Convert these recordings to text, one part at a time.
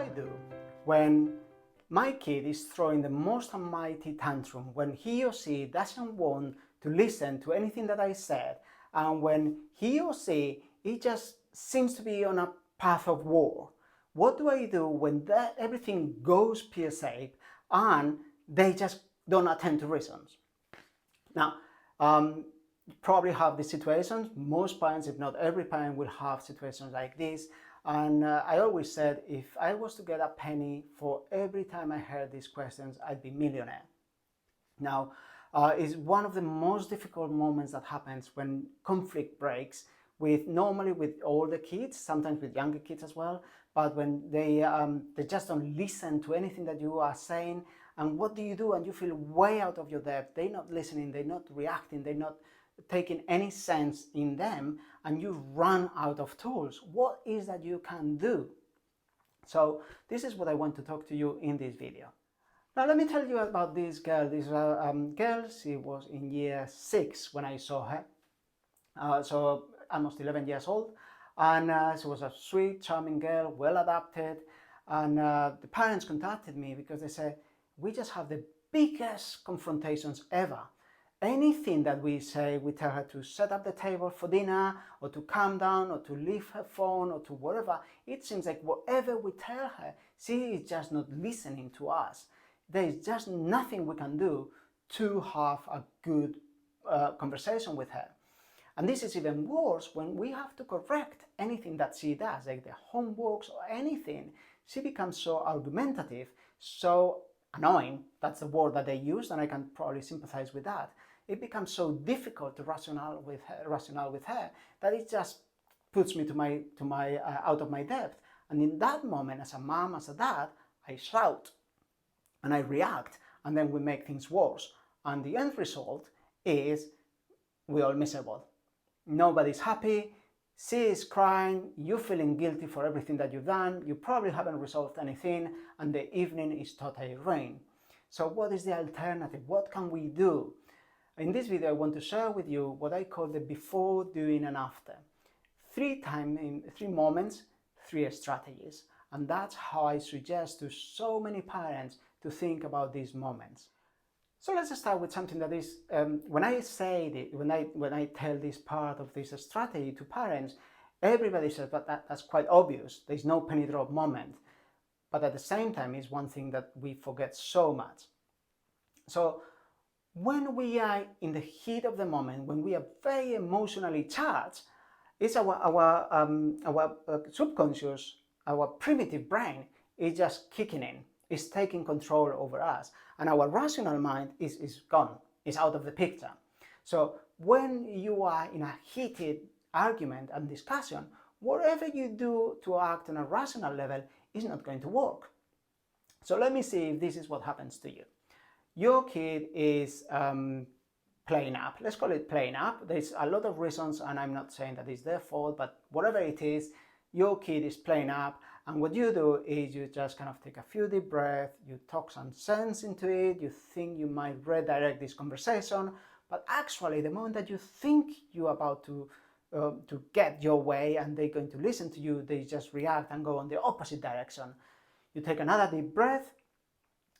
I do when my kid is throwing the most almighty tantrum, when he or she doesn't want to listen to anything that I said, and when he or she it just seems to be on a path of war? What do I do when everything goes pear-shaped and they just don't attend to reasons? Now, you probably have these situations. Most parents, if not every parent, will have situations like this. And I always said, if I was to get a penny for every time I heard these questions, I'd be millionaire. Now, it's one of the most difficult moments that happens when conflict breaks normally with older kids, sometimes with younger kids as well, but when they just don't listen to anything that you are saying. And what do? And you feel way out of your depth. They're not listening, they're not reacting, they're not taking any sense in them, and you run out of tools. What is that you can do? So this is what I want to talk to you in this video. Now let me tell you about this girl. This girl, she was in year 6 when I saw her, so almost 11 years old, and she was a sweet, charming girl, well adapted, and the parents contacted me because they said, we just have the biggest confrontations ever. Anything that we say, we tell her to set up the table for dinner, or to calm down, or to leave her phone, or to whatever. It seems like whatever we tell her, she is just not listening to us. There is just nothing we can do to have a good conversation with her. And this is even worse when we have to correct anything that she does, like the homeworks or anything. She becomes so argumentative, so annoying, that's the word that they use, and I can probably sympathize with that. It becomes so difficult to rational with her that it just puts me to my out of my depth. And in that moment, as a mom, as a dad, I shout and I react, and then we make things worse. And the end result is we're all miserable. Nobody's happy. She is crying, you're feeling guilty for everything that you've done, you probably haven't resolved anything, and the evening is totally ruined. So what is the alternative? What can we do? In this video, I want to share with you what I call the before, during, and after. 3 moments, 3 strategies. And that's how I suggest to so many parents to think about these moments. So let's start with something that is, when I tell this part of this strategy to parents, everybody says, but that's quite obvious. There's no penny drop moment. But at the same time, it's one thing that we forget so much. So when we are in the heat of the moment, when we are very emotionally charged, it's our subconscious, our primitive brain is just kicking in. Is taking control over us, and our rational mind is gone, is out of the picture. So when you are in a heated argument and discussion, whatever you do to act on a rational level is not going to work. So let me see if this is what happens to you. Your kid is playing up. Let's call it playing up. There's a lot of reasons, and I'm not saying that it's their fault, but whatever it is, your kid is playing up. And what you do is you just kind of take a few deep breaths, you talk some sense into it, you think you might redirect this conversation, but actually the moment that you think you're about to get your way and they're going to listen to you, they just react and go in the opposite direction. You take another deep breath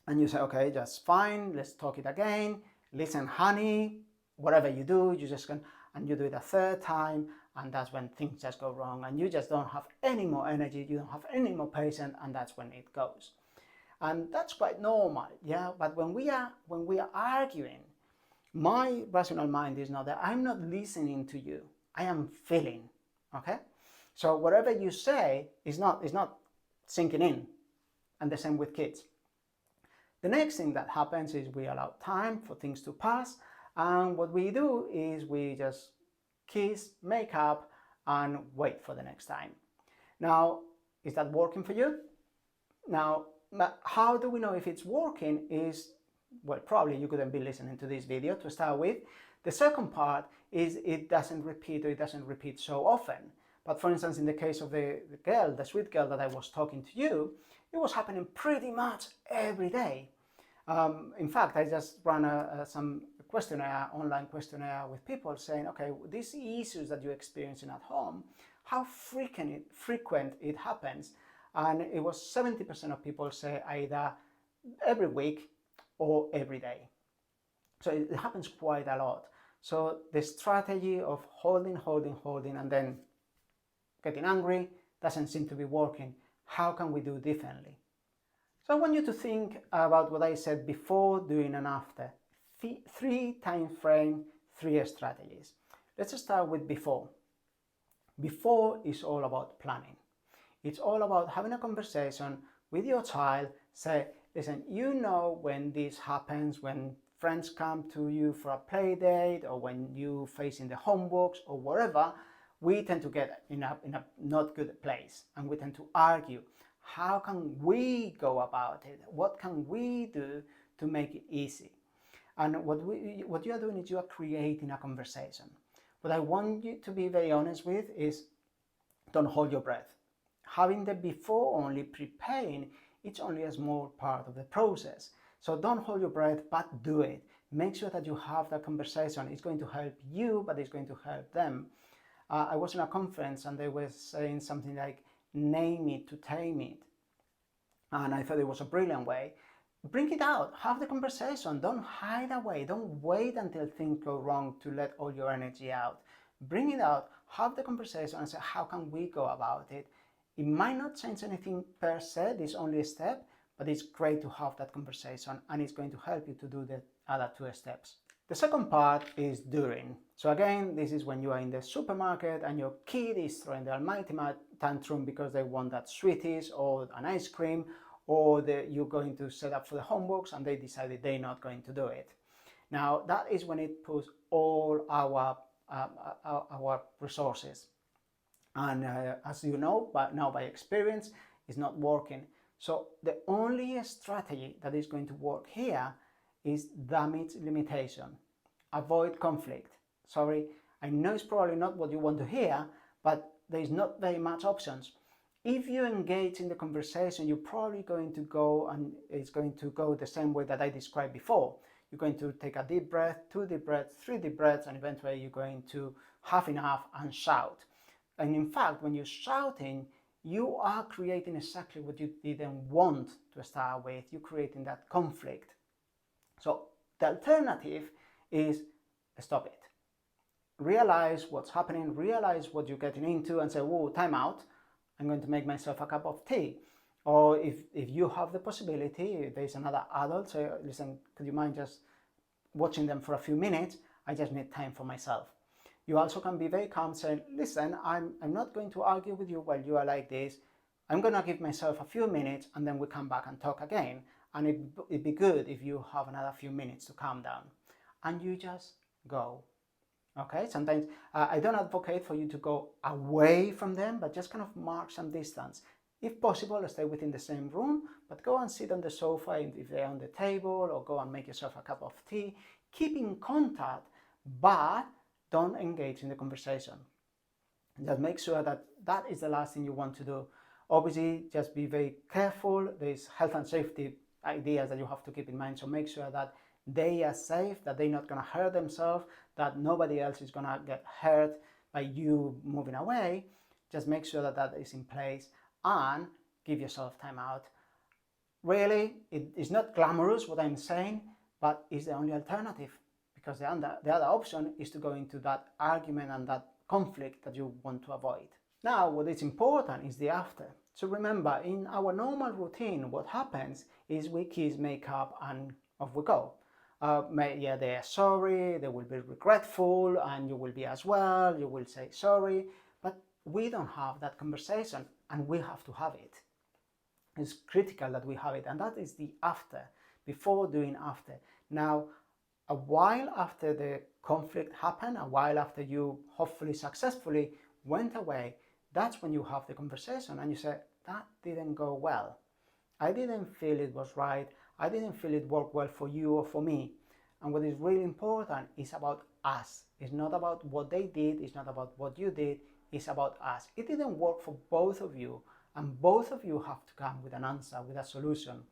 and you say, okay, just fine, let's talk it again. Listen, honey, whatever you do, you just can, and you do it a 3rd time, and that's when things just go wrong, and you just don't have any more energy, you don't have any more patience, and that's when it goes. And that's quite normal, yeah. But when we are arguing, my rational mind is not that. I'm not listening to you. I am feeling. Okay. So whatever you say is not sinking in, and the same with kids. The next thing that happens is we allow time for things to pass, and what we do is we just kiss, make up, and wait for the next time. Now, is that working for you? Now, how do we know if it's working is, well, probably you couldn't be listening to this video to start with. The second part is it doesn't repeat so often. But for instance, in the case of the sweet girl that I was talking to you, it was happening pretty much every day. In fact, I just ran some online questionnaire with people saying, okay, these issues that you're experiencing at home, how frequent it happens, And it was 70% of people say either every week or every day. So it happens quite a lot. So the strategy of holding, and then getting angry doesn't seem to be working. How can we do differently? So I want you to think about what I said before, during, and after. Three time frame, three strategies. Let's start with before. Before is all about planning. It's all about having a conversation with your child. Say, listen, you know when this happens, when friends come to you for a play date, or when you facing the homeworks or whatever, we tend to get in a not good place and we tend to argue. How can we go about it? What can we do to make it easy? And what you are doing is you are creating a conversation. What I want you to be very honest with is don't hold your breath. Having the before only, preparing, it's only a small part of the process. So don't hold your breath, but do it. Make sure that you have that conversation. It's going to help you, but it's going to help them. I was in a conference and they were saying something like, name it to tame it. And I thought it was a brilliant way. Bring it out, have the conversation, don't hide away, don't wait until things go wrong to let all your energy out. Bring it out, have the conversation and say, how can we go about it? It might not change anything per se, this is only a step, but it's great to have that conversation and it's going to help you to do the other two steps. The second part is during. So again, this is when you are in the supermarket and your kid is throwing the almighty tantrum because they want that sweeties or an ice cream, or you're going to set up for the homeworks and they decided they're not going to do it. Now that is when it puts all our resources. And as you know, but now by experience, it's not working. So the only strategy that is going to work here is damage limitation. Avoid conflict. Sorry, I know it's probably not what you want to hear, but there's not very much options. If you engage in the conversation, you're probably going to go, and it's going to go the same way that I described before. You're going to take a deep breath, 2 deep breaths, 3 deep breaths, and eventually you're going to have enough and shout. And in fact, when you're shouting, you are creating exactly what you didn't want to start with. You're creating that conflict. So the alternative is stop it. Realize what's happening, realize what you're getting into, and say, whoa, time out. I'm going to make myself a cup of tea. Or if you have the possibility, if there's another adult, say, listen, could you mind just watching them for a few minutes? I just need time for myself. You also can be very calm, saying, listen, I'm not going to argue with you while you are like this. I'm going to give myself a few minutes and then we come back and talk again. And it'd be good if you have another few minutes to calm down. And you just go. Okay, sometimes I don't advocate for you to go away from them, but just kind of mark some distance. If possible, stay within the same room, but go and sit on the sofa if they're on the table, or go and make yourself a cup of tea. Keep in contact, but don't engage in the conversation. Just make sure that that is the last thing you want to do. Obviously, just be very careful. There's health and safety ideas that you have to keep in mind, so make sure that they are safe, that they're not going to hurt themselves, that nobody else is going to get hurt by you moving away. Just make sure that that is in place and give yourself time out. Really, it's not glamorous what I'm saying, but it's the only alternative, because the other option is to go into that argument and that conflict that you want to avoid. Now, what is important is the after. So remember, in our normal routine, what happens is we kiss, make up, and off we go. Yeah, they are sorry, they will be regretful, and you will be as well, you will say sorry, but we don't have that conversation, and we have to have it. It's critical that we have it, and that is the after, before, during, after. Now, a while after the conflict happened, a while after you hopefully successfully went away, that's when you have the conversation and you say, that didn't go well. I didn't feel it was right. I didn't feel it worked well for you or for me. And what is really important is about us. It's not about what they did, it's not about what you did, it's about us. It didn't work for both of you, and both of you have to come with an answer, with a solution.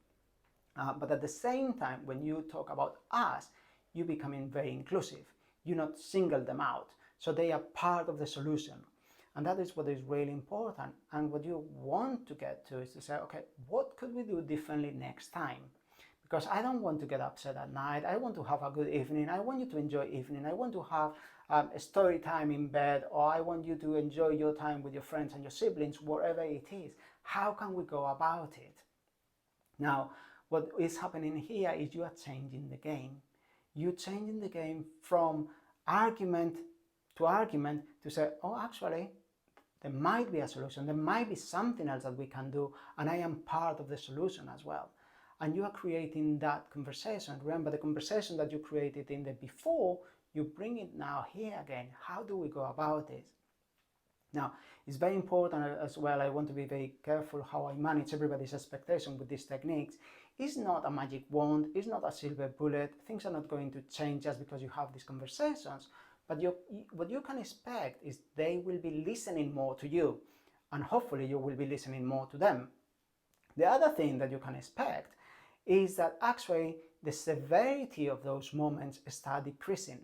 But at the same time, when you talk about us, you're becoming very inclusive. You not single them out. So they are part of the solution. And that is what is really important. And what you want to get to is to say, okay, what could we do differently next time? Because I don't want to get upset at night. I want to have a good evening. I want you to enjoy evening. I want to have a story time in bed, or I want you to enjoy your time with your friends and your siblings, whatever it is. How can we go about it? Now, what is happening here is you are changing the game. You're changing the game from argument to say, oh, actually, there might be a solution. There might be something else that we can do, and I am part of the solution as well. And you are creating that conversation. Remember, the conversation that you created in the before, you bring it now here again. How do we go about this? Now, it's very important as well. I want to be very careful how I manage everybody's expectation with these techniques. It's not a magic wand. It's not a silver bullet. Things are not going to change just because you have these conversations. But what you can expect is they will be listening more to you, and hopefully you will be listening more to them. The other thing that you can expect is that actually the severity of those moments start decreasing.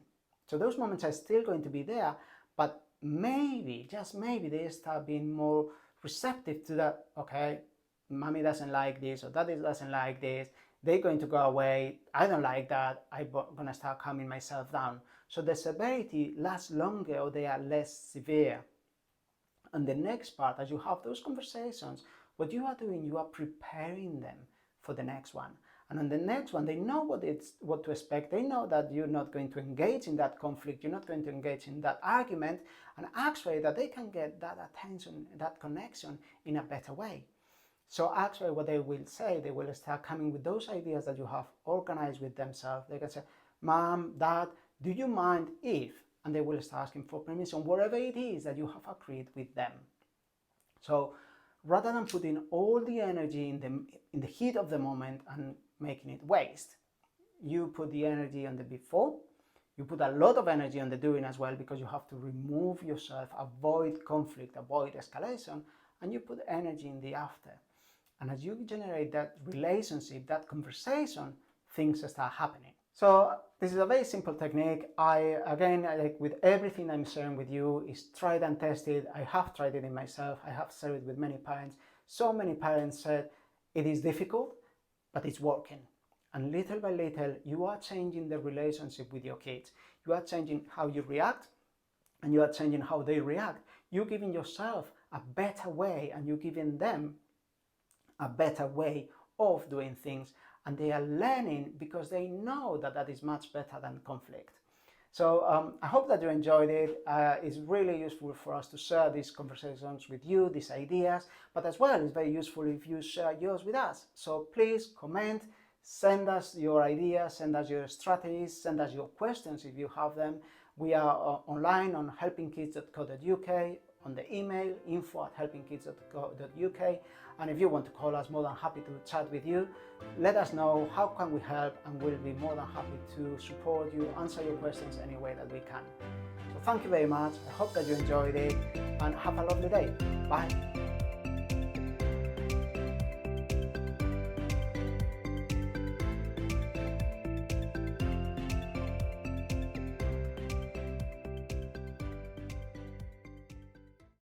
So those moments are still going to be there, but maybe, just maybe, they start being more receptive to that. Okay, mommy doesn't like this, or daddy doesn't like this, they're going to go away, I don't like that, I'm gonna start calming myself down. So the severity lasts longer, or they are less severe. And the next part, as you have those conversations, what you are doing, you are preparing them for the next one. And on the next one, they know what to expect. They know that you're not going to engage in that conflict, you're not going to engage in that argument, and actually that they can get that attention, that connection in a better way. So actually what they will say, they will start coming with those ideas that you have organized with themselves. They can say, Mom, Dad, do you mind if? And they will start asking for permission, whatever it is that you have agreed with them. So rather than putting all the energy in the heat of the moment and making it waste, you put the energy on the before, you put a lot of energy on the doing as well, because you have to remove yourself, avoid conflict, avoid escalation, and you put energy in the after. And as you generate that relationship, that conversation, things start happening. So this is a very simple technique. Again, like with everything I'm sharing with you, is tried and tested. I have tried it in myself. I have shared it with many parents. So many parents said it is difficult, but it's working. And little by little, you are changing the relationship with your kids. You are changing how you react, and you are changing how they react. You're giving yourself a better way, and you're giving them a better way of doing things. And they are learning because they know that that is much better than conflict. So I hope that you enjoyed it. It's really useful for us to share these conversations with you, these ideas, but as well, it's very useful if you share yours with us. So please comment, send us your ideas, send us your strategies, send us your questions if you have them. We are online on helpingkids.co.uk, on the email info@helpingkids.co.uk, and if you want to call us, more than happy to chat with you. Let us know how can we help, and we'll be more than happy to support you, answer your questions any way that we can. So thank you very much. I hope that you enjoyed it, and have a lovely day. Bye.